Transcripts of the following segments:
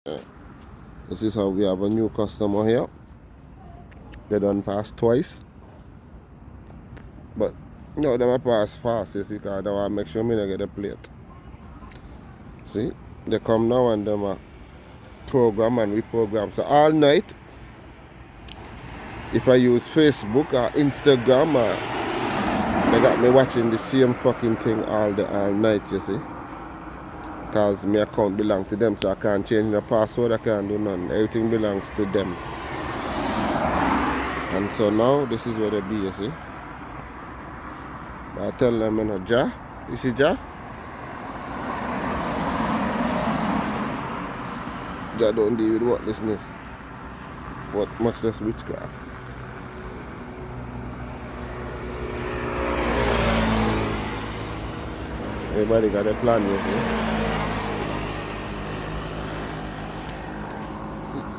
This is how we have a new customer here. They done pass twice. But no, them a pass fast, you see, because they want to make sure me not get the plate. See? They come now and them a program and we program. So all night, if I use Facebook or Instagram, they got me watching the same fucking thing all night, you see. Because my account belongs to them, so I can't change the password, I can't do nothing. Everything belongs to them. And so now, this is where they be, you see. I tell them, you know, Ja, you see Ja? Ja don't deal with worthlessness. What much less witchcraft. Everybody got a plan, you see.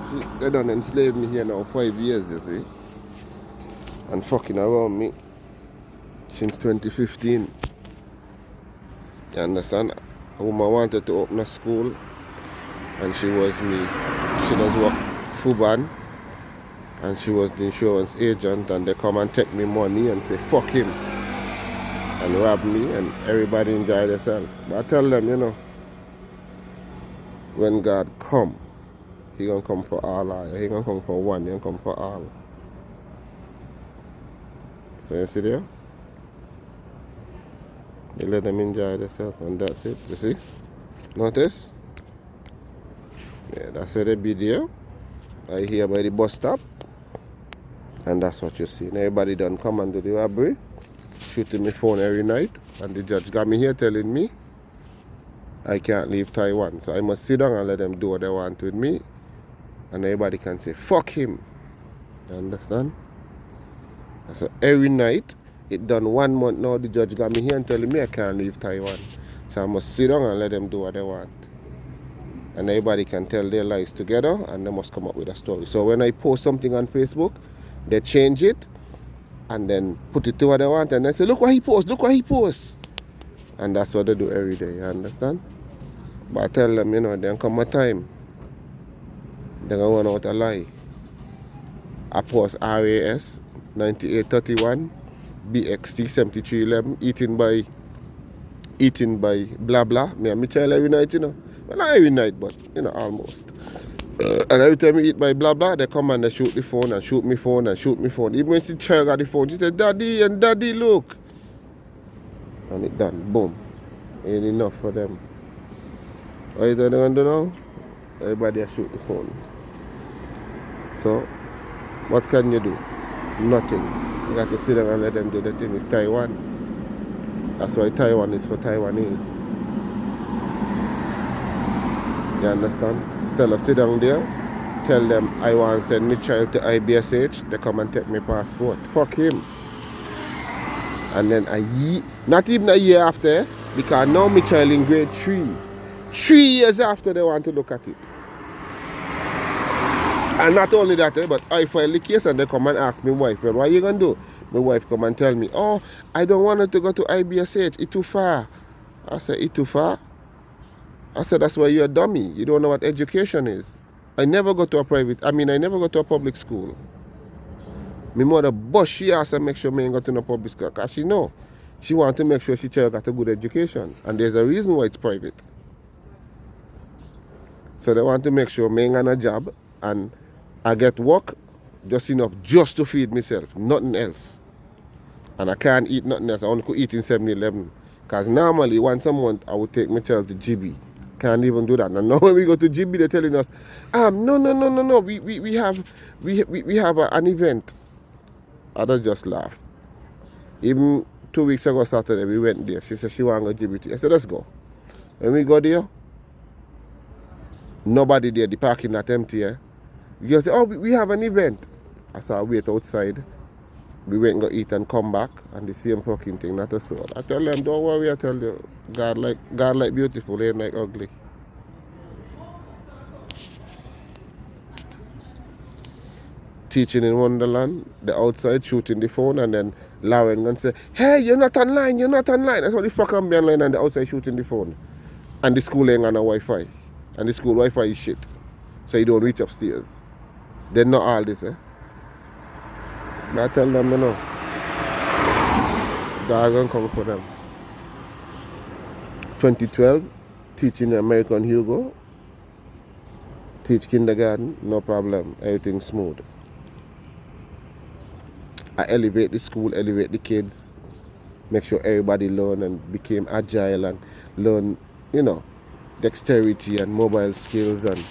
See, they done enslaved me here now 5 years, you see. And fucking around me since 2015. You understand? A woman wanted to open a school and she does work Fuban and she was the insurance agent, and they come and take me money and say fuck him and rob me, and everybody enjoy themselves. But I tell them, you know, when God come, he gonna come for all. He gonna come for one, he gonna come for all. So you see there? You let them enjoy themselves and that's it, you see? Notice? Yeah, that's where they be there. I here by the bus stop. And that's what you see. And everybody done come and do the robbery. Shooting my phone every night. And the judge got me here telling me I can't leave Taiwan. So I must sit down and let them do what they want with me. And everybody can say, fuck him. You understand? So every night, it done 1 month now, the judge got me here and telling me I can't leave Taiwan. So I must sit down and let them do what they want. And everybody can tell their lies together and they must come up with a story. So when I post something on Facebook, they change it and then put it to what they want, and they say, look what he posts, look what he posts. And that's what they do every day, you understand? But I tell them, you know, then come a time, they're going to run out a lie. I post RAS 9831, BXT 7311, eaten by blah blah. Me and my child every night, you know. Well, not every night, but, you know, almost. And every time we eat by blah blah, they come and they shoot the phone and shoot me phone and shoot me phone. Even when the child got the phone, she said, Daddy, and Daddy, look. And it done. Boom. Ain't enough for them. What you don't do now? Everybody has shoot the phone. So, what can you do? Nothing. You got to sit down and let them do the thing. It's Taiwan. That's why Taiwan is for Taiwanese. You understand? Stella, sit down there. Tell them I want to send my child to IBSH. They come and take my passport. Fuck him. And then not even a year after, because now my child in grade 3. 3 years after they want to look at it. And not only that, but I file the case and they come and ask my wife, well, what are you going to do? My wife come and tell me, oh, I don't want her to go to IBSH. It's too far. I said, it's too far? I said, that's why you're a dummy. You don't know what education is. I never go to a public school. My mother bust she asked to make sure me ain't go to no public school. Because she know. She want to make sure she child got a good education. And there's a reason why it's private. So they want to make sure me ain't got a job and I get work just enough just to feed myself. Nothing else. And I can't eat nothing else. I only could eat in 7-Eleven. Because normally once a month I would take my child to GB. Can't even do that. And now when we go to GB, they're telling us, no. We have an event. I don't just laugh. Even 2 weeks ago Saturday, we went there. She said she want to go GB. I said, let's go. When we go there, nobody there. The parking lot empty. We just say, oh, we have an event. I saw wait outside. We went and go eat and come back, and the same fucking thing, not a soul. I tell them, don't worry, I tell you, God like beautiful, ain't like ugly. Teaching in Wonderland, the outside shooting the phone, and then Lauren gonna say, hey, you're not online. That's what the fuck I'm be online, and the outside shooting the phone. And the school ain't got no Wi-Fi. And the school Wi-Fi is shit. so you don't reach upstairs. They know all this, eh? I tell them, you know, God gonna come for them. 2012, teaching American Hugo, teach kindergarten, no problem, everything smooth. I elevate the school, elevate the kids, make sure everybody learn and became agile and learn, you know, dexterity and mobile skills and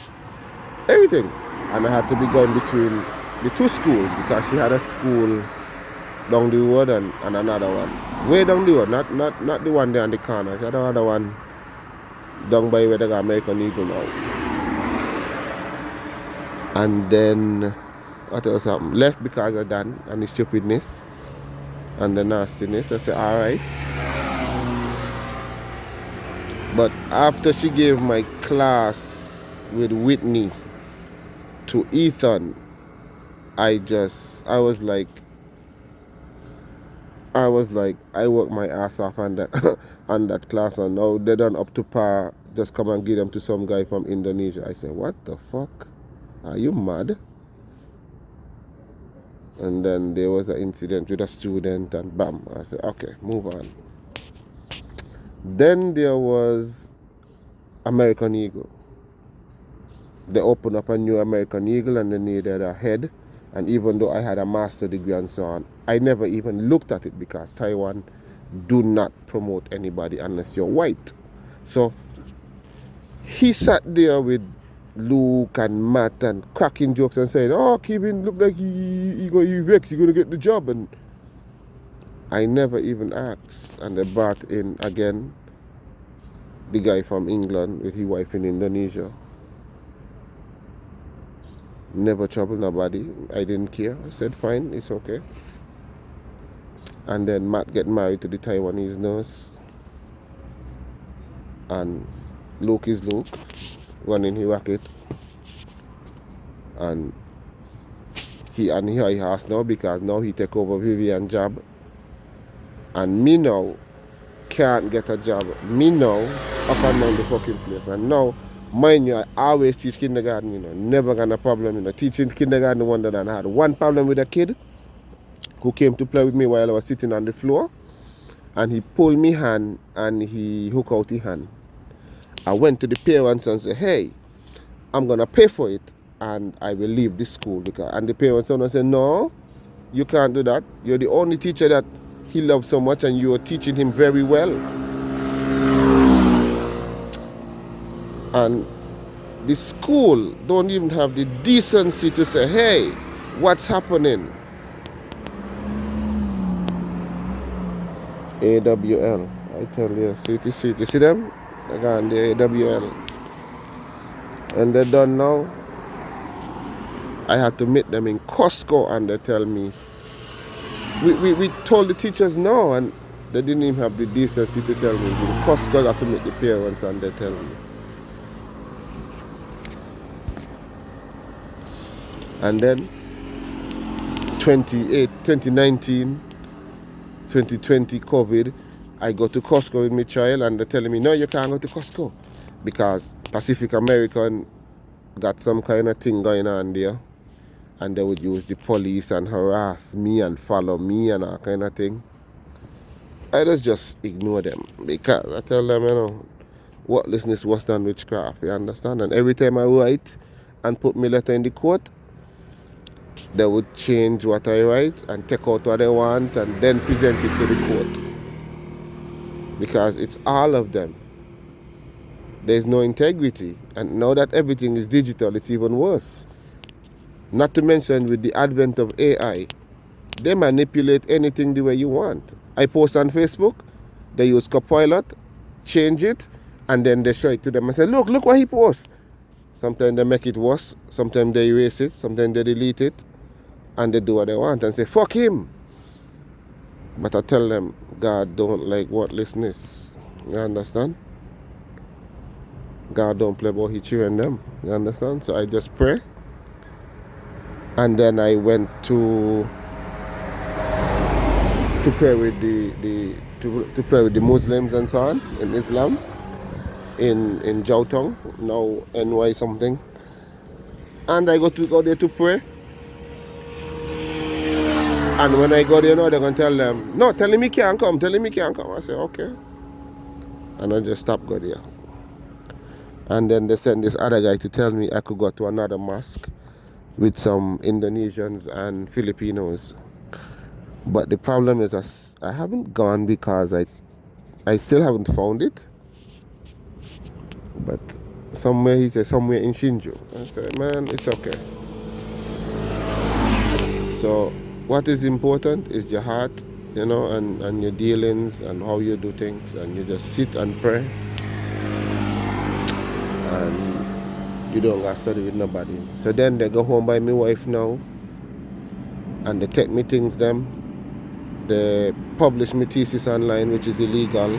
everything. And I had to be going between the two schools because she had a school down the road and another one. Way down the road, not the one there on the corner. She had another one down by where they got American Eagle now. And then what else happened? Left because of Dan and the stupidness and the nastiness. I said, alright. But after she gave my class with Whitney to Ethan, I was like, I worked my ass off on that on that class, and now they done up to par. Just come and give them to some guy from Indonesia. I said, what the fuck? Are you mad? And then there was an incident with a student, and bam. I said, okay, move on. Then there was American Eagle. They opened up a new American Eagle and they needed a head. And even though I had a master degree and so on, I never even looked at it because Taiwan do not promote anybody unless you're white. So he sat there with Luke and Matt and cracking jokes and saying, oh, Kevin look like he Rex, you're going to get the job. And I never even asked. And they brought in again the guy from England with his wife in Indonesia. Never trouble nobody. I didn't care. I said, fine, it's okay. And then Matt get married to the Taiwanese nurse. And Luke is Luke, running his racket. And here he has now because now he take over Vivian's job. And me now can't get a job. Me now up and down the fucking place. And now, mind you, I always teach kindergarten, you know, never got a problem, you know. Teaching kindergarten, no wonder that I had one problem with a kid who came to play with me while I was sitting on the floor, and he pulled me hand and he hooked out his hand. I went to the parents and said, hey, I'm gonna pay for it and I will leave this school. And the parents said, no, you can't do that. You're the only teacher that he loves so much and you're teaching him very well. And the school don't even have the decency to say, hey, what's happening? AWL, I tell you, sweetie. See them? They got on the AWL. And they're done now. I had to meet them in Costco and they tell me, we told the teachers no, and they didn't even have the decency to tell me. In Costco, I had to meet the parents and they tell me. And then 2019, 2020 COVID, I go to Costco with my child and they're telling me, no, you can't go to Costco because Pacific American got some kind of thing going on there, and they would use the police and harass me and follow me and all kind of thing. I just ignore them because I tell them, you know, worthlessness was done witchcraft, you understand? And every time I write and put my letter in the court, they would change what I write and take out what they want and then present it to the court. Because it's all of them. There's no integrity. And now that everything is digital, it's even worse. Not to mention with the advent of AI, they manipulate anything the way you want. I post on Facebook, they use Copilot, change it, and then they show it to them and say, look what he posts. Sometimes they make it worse, sometimes they erase it, sometimes they delete it, and they do what they want and say, fuck him. But I tell them, God don't like worthlessness. You understand? God don't play about his children them. You understand? So I just pray. And then I went to pray with to pray with the Muslims and so on in Islam in Jiaotong, now NY something. And I go there to pray. And when I go there now, they're going to tell them, no, tell him he can't come, tell him he can't come. I say, okay. And I just stop go there. And then they send this other guy to tell me I could go to another mosque with some Indonesians and Filipinos. But the problem is I haven't gone because I still haven't found it. But somewhere, he said, somewhere in Shinju. I said, man, it's okay. So what is important is your heart, and your dealings and how you do things. And you just sit and pray. And you don't got to study with nobody. So then they go home by my wife now. And they take me things them. They publish my thesis online, which is illegal.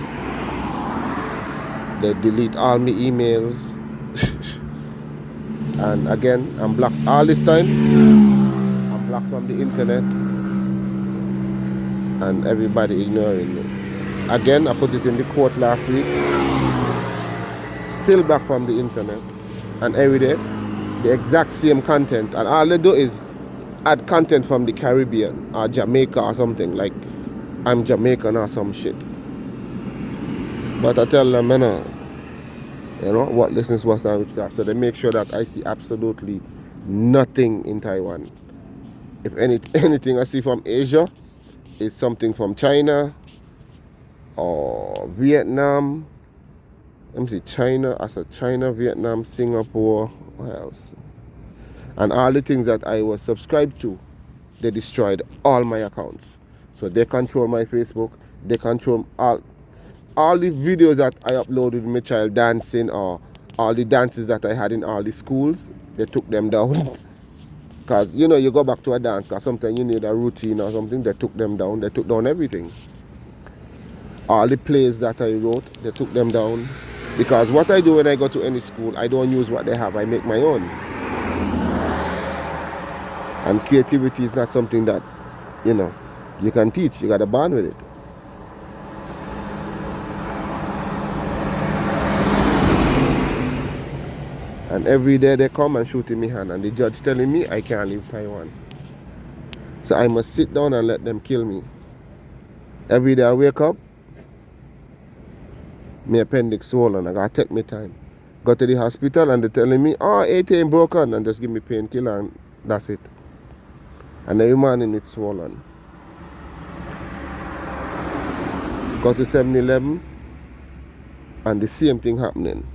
They delete all my emails. And again, I'm blocked all this time. I'm blocked from the internet. And everybody ignoring me. Again, I put it in the court last week. Still back from the internet. And every day, the exact same content. And all they do is add content from the Caribbean or Jamaica or something. Like, I'm Jamaican or some shit. But I tell them, what listens was that witchcraft. So they make sure that I see absolutely nothing in Taiwan. If anything I see from Asia is something from China or Vietnam. Let me see, China, I said China, Vietnam, Singapore, what else? And all the things that I was subscribed to, they destroyed all my accounts. So they control my Facebook, they control all the videos that I uploaded with my child dancing, or all the dances that I had in all the schools, they took them down. Because, you go back to a dance, because sometimes you need a routine or something, they took them down. They took down everything. All the plays that I wrote, they took them down. Because what I do when I go to any school, I don't use what they have, I make my own. And creativity is not something that, you can teach, you got to born with it. And every day they come and shoot in my hand, and the judge telling me I can't leave Taiwan. So I must sit down and let them kill me. Every day I wake up, my appendix swollen, I gotta take my time. Go to the hospital and they're telling me, it ain't broken, and just give me painkiller and that's it. And every morning it's swollen. Go to 7-Eleven and the same thing happening.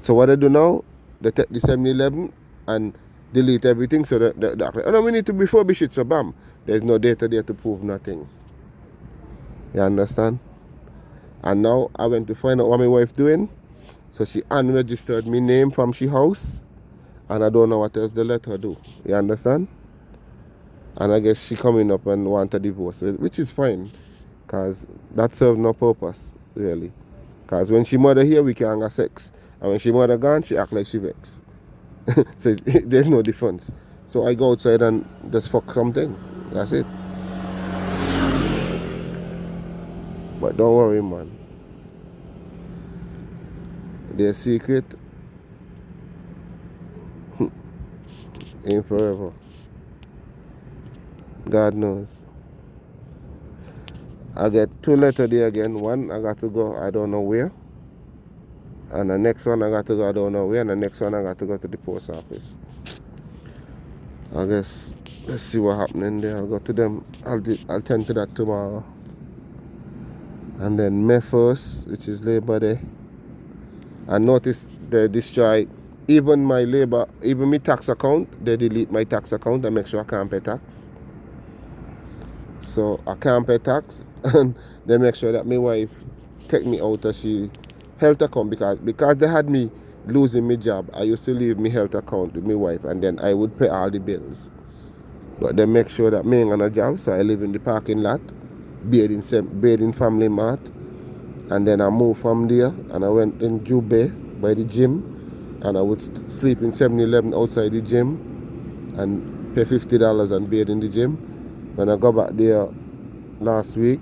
So what I do now, they take the 7-Eleven and delete everything, so that the doctor, we need to refurbish it, so bam, there's no data there to prove nothing. You understand? And now I went to find out what my wife doing. So she unregistered my name from she house, and I don't know what else they let her do. You understand? And I guess she coming up and want a divorce, which is fine, because that serves no purpose, really. Because when she mother here, we can have sex. And when she mother gone, she act like she vex. So there's no difference. So I go outside and just fuck something. That's it. But don't worry, man. Their secret ain't forever. God knows. I get 2 letters there again. One, I got to go, I don't know where. And the next one, I got to go, I don't know where. And the next one, I got to go to the post office. I guess, let's see what happening there. I'll go to them. I'll tend to that tomorrow. And then May 1st, which is Labor Day. I noticed they destroy even my tax account. They delete my tax account and make sure I can't pay tax. So I can't pay tax, and they make sure that my wife take me out of she health account, because they had me losing my job. I used to leave my health account with my wife, and then I would pay all the bills. But they make sure that me ain't on a job, so I live in the parking lot, bathing Family Mart, and then I moved from there, and I went in Jubei by the gym, and I would sleep in 7-Eleven outside the gym, and pay $50 and bathe in the gym. When I go back there last week,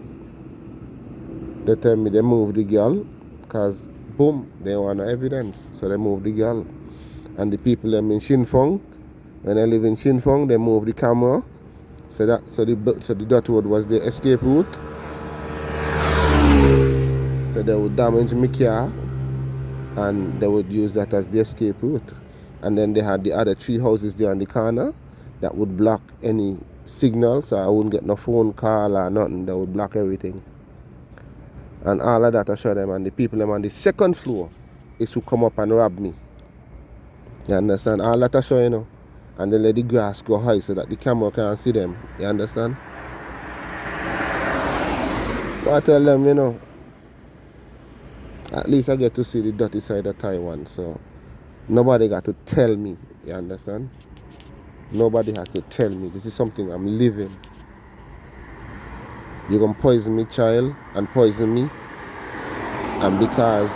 they tell me they moved the girl, because boom, they want no evidence, so they moved the girl. And the people them in Shinfeng, When I live in Shinfong, they moved the camera. So the dot road was the escape route. So they would damage my car and they would use that as the escape route. And then they had the other 3 houses there on the corner that would block any signal, so I wouldn't get no phone call or nothing. They would block everything. And all of that I show them, and the people them on the 2nd floor is who come up and rob me. You understand? All that I show you know. And they let the grass go high so that the camera can't see them. You understand? But I tell them, you know, at least I get to see the dirty side of Taiwan. So nobody got to tell me. You understand? Nobody has to tell me. This is something I'm living. You can poison me child and poison me. And because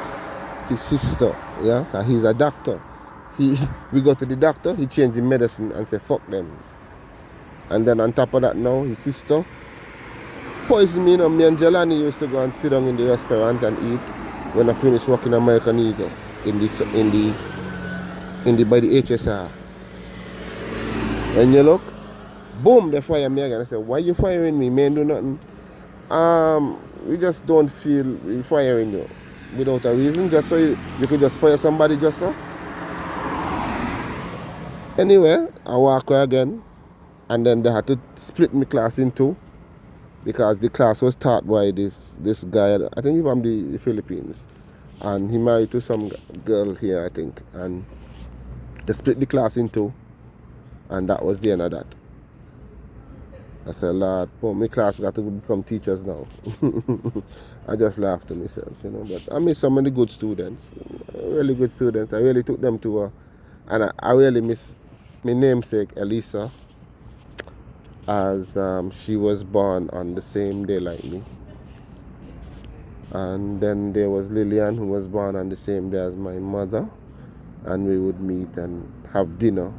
his sister, yeah, because he's a doctor. We go to the doctor, he changed the medicine and say fuck them. And then on top of that now, his sister poisoned me. You know, me and Jelani used to go and sit down in the restaurant and eat when I finished working American Eagle in the by the HSR. When you look, boom, they fire me again. I say, why you firing me? Man, do nothing. We just don't feel we firing you without a reason, just so you could just fire somebody just so. Anyway, I walk away again, and then they had to split my class in 2 because the class was taught by this guy, I think he's from the Philippines, and he married to some girl here, I think, and they split the class in 2, and that was the end of that. I said, Lord, my class got to become teachers now. I just laughed to myself, you know, but I miss so many good students, really good students. I really took them to and I really miss my namesake, Elisa, as she was born on the same day like me. And then there was Lillian, who was born on the same day as my mother, and we would meet and have dinner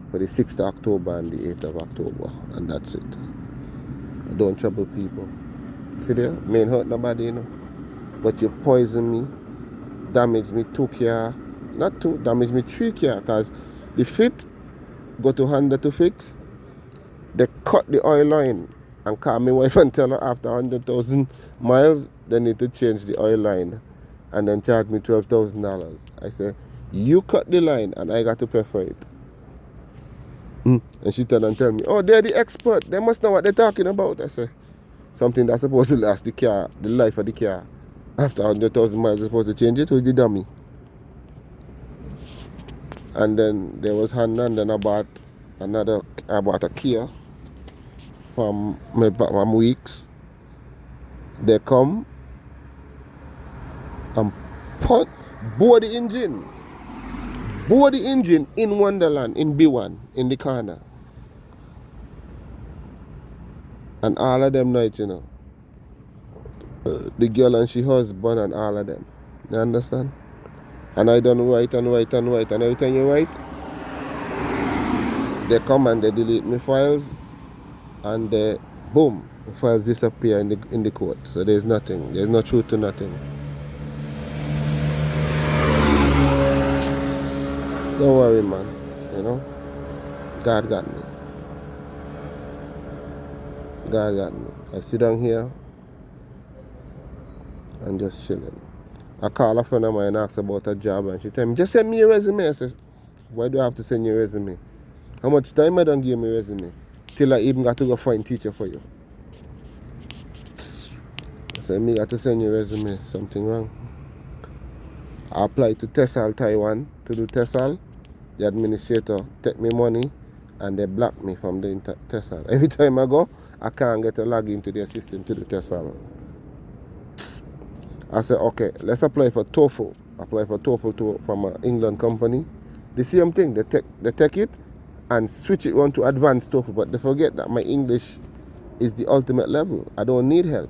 for the 6th of October and the 8th of October, and that's it. I don't trouble people. See there? Me ain't hurt nobody, you know. But you poison me, damage me 2 car, not 2, damage me 3 car, because the fit go to Honda to fix. They cut the oil line and call my wife and tell her after 100,000 miles they need to change the oil line and then charge me $12,000. I say, you cut the line and I got to pay for it. And she turned and tell me, oh, they're the expert. They must know what they're talking about. I say, something that's supposed to last the life of the car. After 100,000 miles, they're supposed to change it with the dummy. And then there was Honda, and then I bought a Kia from Weeks. They come and bore the engine in Wonderland, in B1, in the corner. And all of them nights, you know, the girl and she husband and all of them. You understand? And I done write, and every time you write, they come and they delete my files, and they, boom, the files disappear in the court. So there's nothing, there's no truth to nothing. Don't worry, man, you know, God got me. God got me. I sit down here and just chilling. I call a friend of mine and ask about a job, and she tell me, just send me your resume. I say, why do I have to send you a resume? How much time I don't give me a resume? Till I even got to go find teacher for you. I said, me got to send you a resume. Something wrong. I applied to TESOL Taiwan to do TESOL. The administrator take me money and they block me from doing TESOL. Every time I go, I can't get a login to their system to do TESOL. I said, okay, let's apply for TOEFL. Apply for TOEFL from an England company. The same thing, they take it and switch it on to advanced TOEFL, but they forget that my English is the ultimate level. I don't need help.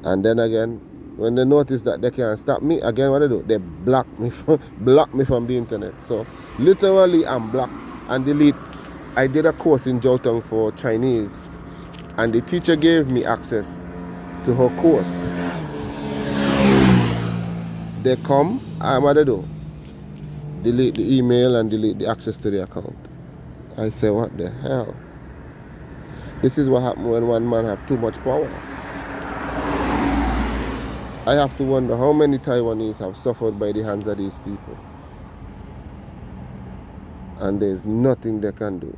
And then again, when they notice that they can't stop me, again what they do? They block me from the internet. So literally I'm blocked and delete. I did a course in Jiaotong for Chinese, and the teacher gave me access to her course. They come, and what they do? delete the email and delete the access to the account. I say, what the hell? This is what happens when one man have too much power. I have to wonder how many Taiwanese have suffered by the hands of these people. And there's nothing they can do.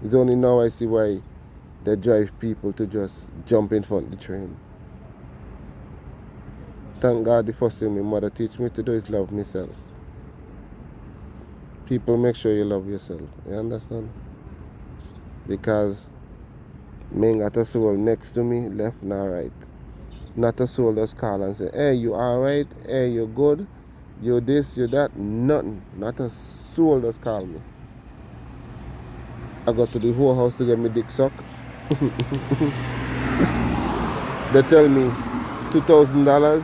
It's only now I see why they drive people to just jump in front of the train. Thank God the first thing my mother teach me to do is love myself. People, make sure you love yourself. You understand? Because me ain't got a soul next to me, left nor right. Not a soul just call and say, hey, you alright? Hey, you good? You this, you that? Nothing. Not a soul just call me. I got to the whole house to get me dick sucked. They tell me $2,000.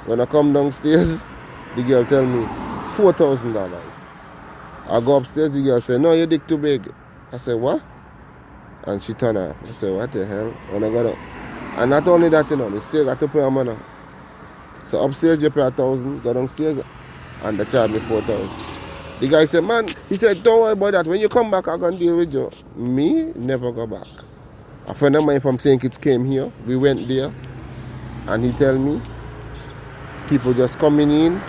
When I come downstairs, the girl tell me $4,000. I go upstairs, the girl say, no, your dick too big. I say, what? And she turn off. I say, what the hell? When I got up. And not only that, they still got to pay a money. So upstairs you pay 1,000, go downstairs and they charge me 4,000. The guy said, man, he said, don't worry about that. When you come back, I'm going to deal with you. Me, never go back. A friend of mine from St. Kitts came here. We went there. And he tell me, people just coming in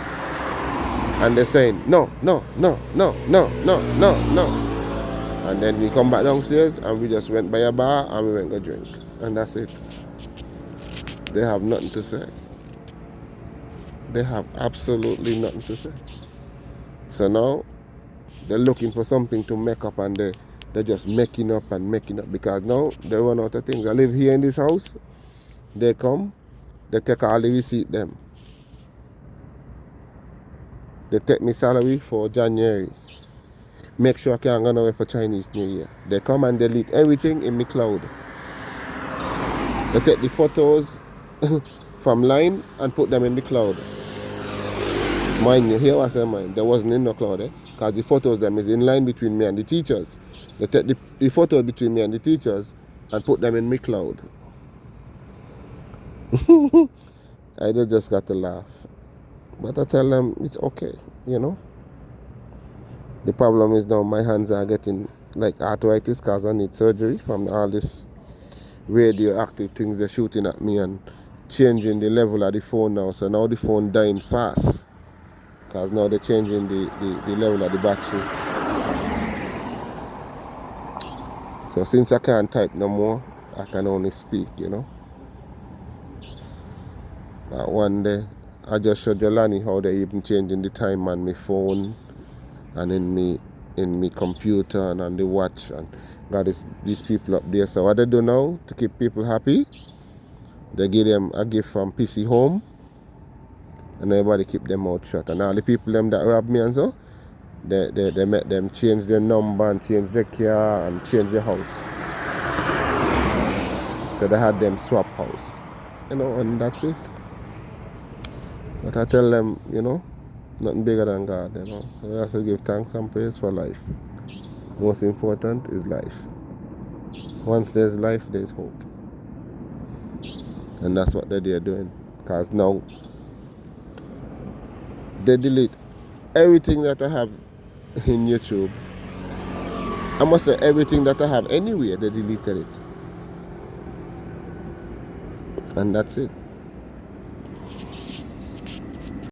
and they're saying, no, no, no, no, no, no, no, no. And then we come back downstairs and we just went by a bar and we went to drink. And that's it. They have nothing to say. They have absolutely nothing to say. So now they're looking for something to make up and they're just making up because now they run out of things. I live here in this house. They come, they take all the receipt them. They take me salary for January. Make sure I can't go away for Chinese New Year. They come and delete everything in my cloud. They take the photos from line and put them in the cloud. Mind you, here was I mind. There wasn't in the cloud, because the photos them is in line between me and the teachers. They take the photos between me and the teachers and put them in my cloud. I just got to laugh. But I tell them it's okay, The problem is now my hands are getting like arthritis because I need surgery from all this radioactive things they're shooting at me and changing the level of the phone now. So now the phone dying fast because now they're changing the level of the battery. So since I can't type no more, I can only speak, But one day, I just showed Jelani how they even changing the time on my phone and in me computer and on the watch, and got these people up there. So what they do now to keep people happy, they give them a gift from PC Home and everybody keep them out shut. And all the people them that rob me and so, they make them change their number and change their car and change their house. So they had them swap house, and that's it. But I tell them, nothing bigger than God, We have to give thanks and praise for life. Most important is life. Once there's life, there's hope. And that's what they're doing. Because now, they delete everything that I have in YouTube. I must say everything that I have anywhere, they deleted it. And that's it.